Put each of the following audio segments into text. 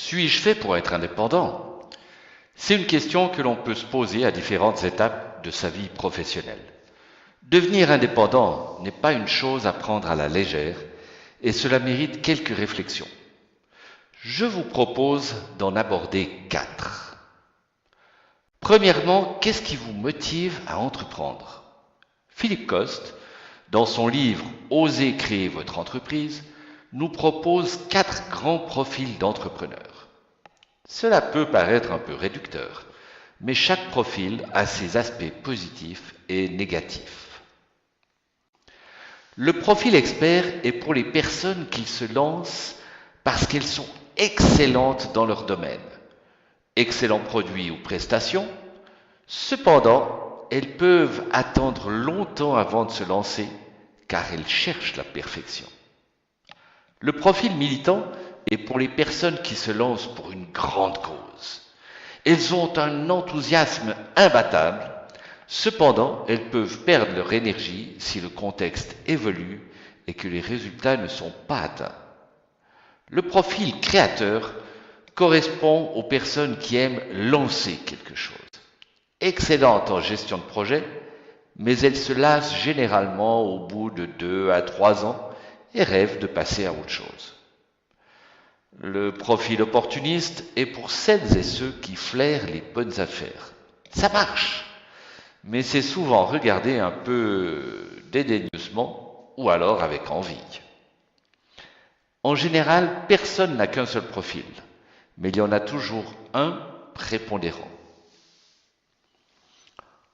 Suis-je fait pour être indépendant? C'est une question que l'on peut se poser à différentes étapes de sa vie professionnelle. Devenir indépendant n'est pas une chose à prendre à la légère et cela mérite quelques réflexions. Je vous propose d'en aborder 4. Premièrement, qu'est-ce qui vous motive à entreprendre? Philippe Coste, dans son livre Osez créer votre entreprise, nous propose 4 grands profils d'entrepreneurs. Cela peut paraître un peu réducteur, mais chaque profil a ses aspects positifs et négatifs. Le profil expert est pour les personnes qui se lancent parce qu'elles sont excellentes dans leur domaine. Excellents produits ou prestations, cependant, elles peuvent attendre longtemps avant de se lancer car elles cherchent la perfection. Le profil militant est pour les personnes qui se lancent pour une grande cause. Elles ont un enthousiasme imbattable, cependant elles peuvent perdre leur énergie si le contexte évolue et que les résultats ne sont pas atteints. Le profil créateur correspond aux personnes qui aiment lancer quelque chose. Excellentes en gestion de projet, mais elles se lassent généralement au bout de 2 à 3 ans et rêvent de passer à autre chose. Le profil opportuniste est pour celles et ceux qui flairent les bonnes affaires. Ça marche, mais c'est souvent regardé un peu dédaigneusement ou alors avec envie. En général, personne n'a qu'un seul profil, mais il y en a toujours un prépondérant.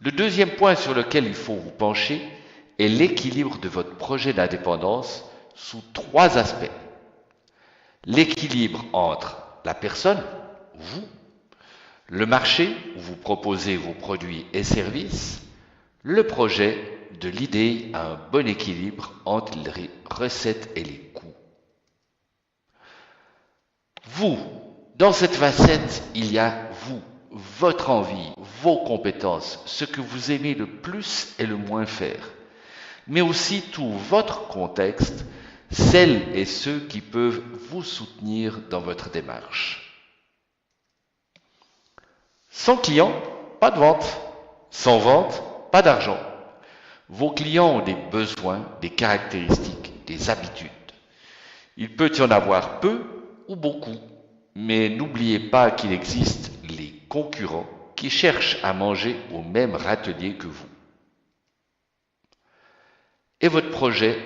Le deuxième point sur lequel il faut vous pencher est l'équilibre de votre projet d'indépendance sous 3 aspects. L'équilibre entre la personne, vous, le marché où vous proposez vos produits et services, le projet de l'idée à un bon équilibre entre les recettes et les coûts. Vous, dans cette facette, il y a vous, votre envie, vos compétences, ce que vous aimez le plus et le moins faire, mais aussi tout votre contexte, celles et ceux qui peuvent vous soutenir dans votre démarche. Sans client, pas de vente. Sans vente, pas d'argent. Vos clients ont des besoins, des caractéristiques, des habitudes. Il peut y en avoir peu ou beaucoup, mais n'oubliez pas qu'il existe les concurrents qui cherchent à manger au même râtelier que vous. Et votre projet,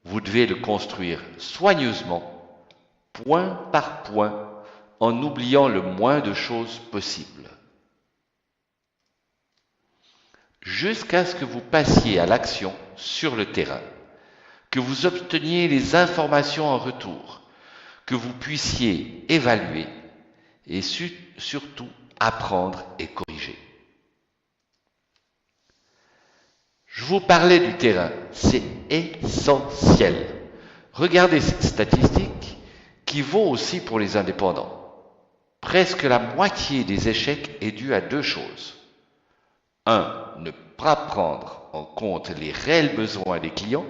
vous devez le construire soigneusement, point par point, en oubliant le moins de choses possible. Jusqu'à ce que vous passiez à l'action sur le terrain, que vous obteniez les informations en retour, que vous puissiez évaluer et surtout apprendre et corriger. Je vous parlais du terrain, c'est essentiel. Regardez cette statistique qui vaut aussi pour les indépendants. Presque la moitié des échecs est due à 2 choses. 1. Ne pas prendre en compte les réels besoins des clients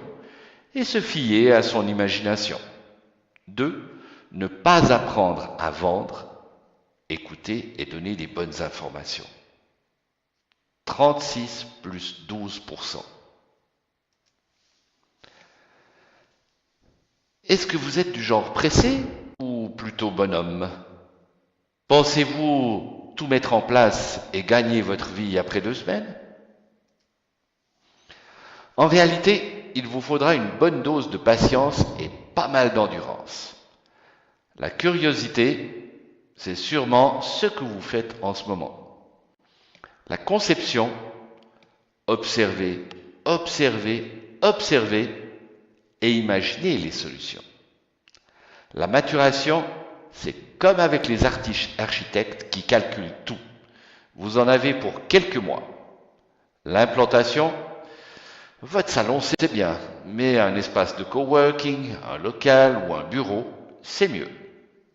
et se fier à son imagination. 2. Ne pas apprendre à vendre, écouter et donner les bonnes informations. 36 plus 12%. Est-ce que vous êtes du genre pressé ou plutôt bonhomme? Pensez-vous tout mettre en place et gagner votre vie après 2 semaines? En réalité, il vous faudra une bonne dose de patience et pas mal d'endurance. La curiosité, c'est sûrement ce que vous faites en ce moment. La conception, observez, observez, observez et imaginez les solutions. La maturation, c'est comme avec les architectes qui calculent tout. Vous en avez pour quelques mois. L'implantation, votre salon c'est bien, mais un espace de coworking, un local ou un bureau, c'est mieux.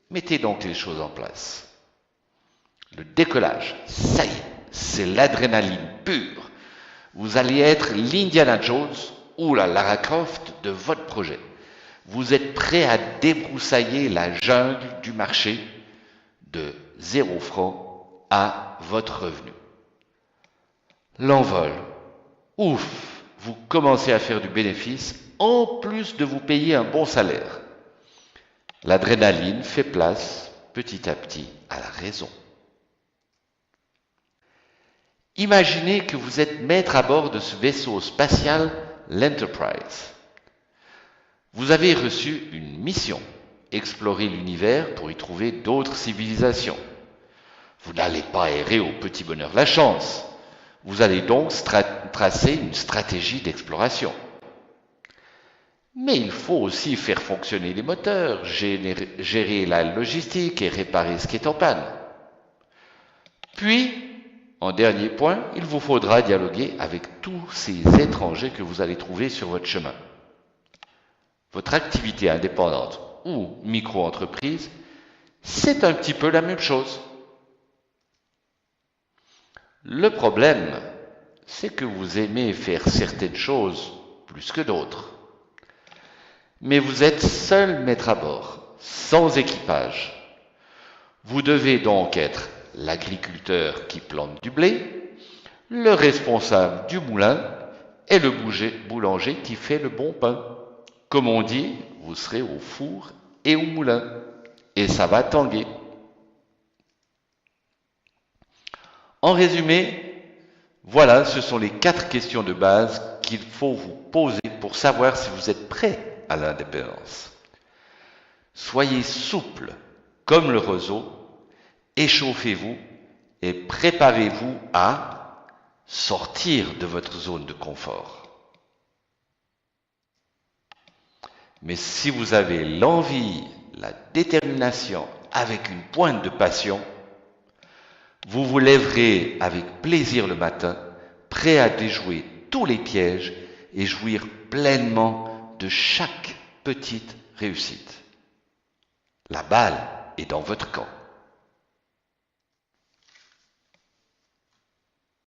Mettez donc les choses en place. Le décollage, ça y est, c'est l'adrénaline pure. Vous allez être l'Indiana Jones ou la Lara Croft de votre projet. Vous êtes prêt à débroussailler la jungle du marché de 0 francs à votre revenu. L'envol. Ouf, vous commencez à faire du bénéfice en plus de vous payer un bon salaire. L'adrénaline fait place petit à petit à la raison. Imaginez que vous êtes maître à bord de ce vaisseau spatial, l'Enterprise. Vous avez reçu une mission, explorer l'univers pour y trouver d'autres civilisations. Vous n'allez pas errer au petit bonheur de la chance. Vous allez donc tracer une stratégie d'exploration. Mais il faut aussi faire fonctionner les moteurs, gérer la logistique et réparer ce qui est en panne. Puis, en dernier point, il vous faudra dialoguer avec tous ces étrangers que vous allez trouver sur votre chemin. Votre activité indépendante ou micro-entreprise, c'est un petit peu la même chose. Le problème, c'est que vous aimez faire certaines choses plus que d'autres. Mais vous êtes seul maître à bord, sans équipage. Vous devez donc être l'agriculteur qui plante du blé, le responsable du moulin et le boulanger qui fait le bon pain. Comme on dit, vous serez au four et au moulin. Et ça va tanguer. En résumé, voilà, ce sont les 4 questions de base qu'il faut vous poser pour savoir si vous êtes prêt à l'indépendance. Soyez souple comme le roseau, échauffez-vous et préparez-vous à sortir de votre zone de confort. Mais si vous avez l'envie, la détermination avec une pointe de passion, vous vous lèverez avec plaisir le matin, prêt à déjouer tous les pièges et jouir pleinement de chaque petite réussite. La balle est dans votre camp.